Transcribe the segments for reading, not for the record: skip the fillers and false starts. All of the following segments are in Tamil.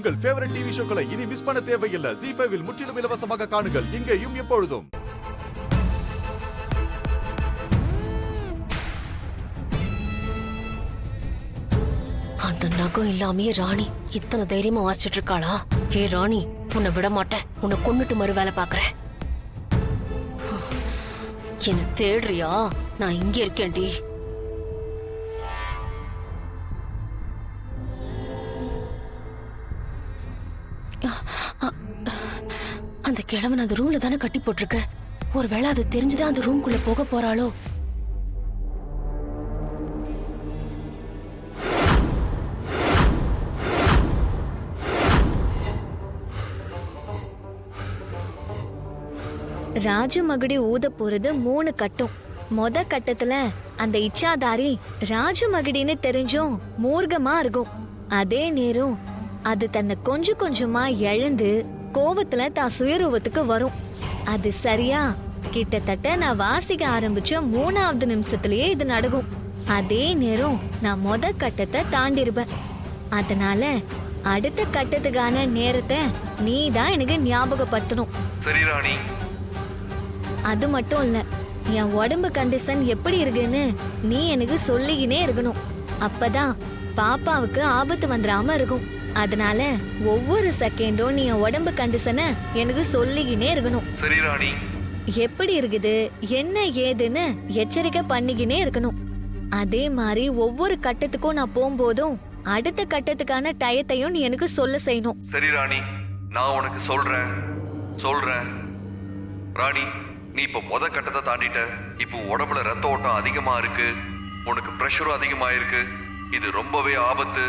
உங்கள் ஃபேவரட் டிவி ஷோக்களை இனி மிஸ் பண்ண தேவையில்லை. ZEE5 இல் முற்றிலும் இலவசமாக காணுங்கள். இங்கேயும் எப்பொழுதும். அந்த நகம் இல்லாமயே ராணி இத்தனை தைரியமா வாசிச்சுட்டு இருக்காளா? ஹே ராணி, உன்னை விட மாட்டேன். உன்னை கொன்னுட்டு மறு வேலை பாக்குறேன். என்ன தேடுறியா? நான் இங்க இருக்கேன்டி. அந்த கிழவன் அந்த ரூம்ல தானே கட்டி போட்டிருக்க. ஒருவேளை அது தெரிஞ்சுதான் அந்த ரூம்குள்ள போக போறாளோ? ராஜமகுடி ஊத போறது 3 கட்டம். மொத கட்டத்துல அந்த இச்சாதாரி ராஜமகுடின்னு தெரிஞ்சும் மூர்க்கமா இருக்கும். அதே நேரம் அது தன்னை கொஞ்சம் கொஞ்சமா இழந்து கோவத்துல தான் சுயரூபத்துக்கு வரும். அது சரியா கிட்டத்தட்ட நான் வாசிக்க ஆரம்பிச்ச 3வது நிமிஷத்திலேயே இது நடக்கும். அதே நேரம் நான் மொத கட்டத்தை தாண்டிருப்பேன். அதனால அடுத்த கட்டத்துக்கான நேரத்தை நீ தான் எனக்கு ஞாபகப்படுத்தணும். சரி ராணி. அது மட்டும் இல்ல, என் உடம்பு கண்டிஷன் எப்படி இருக்குன்னு நீ எனக்கு சொல்லிக்கினே இருக்கணும். அப்பதான் பாப்பாவுக்கு ஆபத்து வந்துடாம இருக்கும். அதனால ஒவ்வொரு செகண்டும் நீ என் உடம்பு கண்டிஷனை எனக்கு சொல்லிக்கினே இருக்கணும். சரி ராணி. எப்படி இருக்குது என்ன ஏதுன்னு எச்சரிக்கை பண்ணிக்கினே இருக்கணும். அதே மாதிரி ஒவ்வொரு கட்டத்துக்கும் நான் போகும்போதும் அடுத்த கட்டத்துக்கான டயத்தையும் நீ எனக்கு சொல்ல செய்யணும். சரி ராணி, நான் உனக்கு சொல்றேன். ராணி, நீ இப்ப முத கட்டத்தை தாண்டிட்ட. இப்போ உடம்புல ரத்த ஓட்டம் அதிகமா இருக்கு. உனக்கு பிரஷரும் அதிகமா இருக்கு. இது ரொம்பவே ஆபத்து.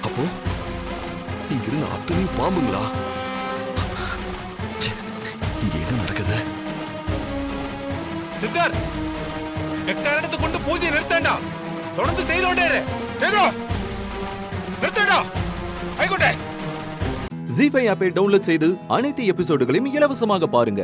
அப்போ இங்கிருந்து அத்தனையும் பாம்புங்களா? இங்க என்ன நடக்குது? சித்தார்த், எக்காரணத்தை கொண்டு பூஜை நிறுத்தண்டா. தொடர்ந்து செய்தோண்டே நிறுத்தண்டா. ZEE5 ஆப்பை டவுன்லோட் செய்து அனைத்து எபிசோடுகளையும் இலவசமாக பாருங்க.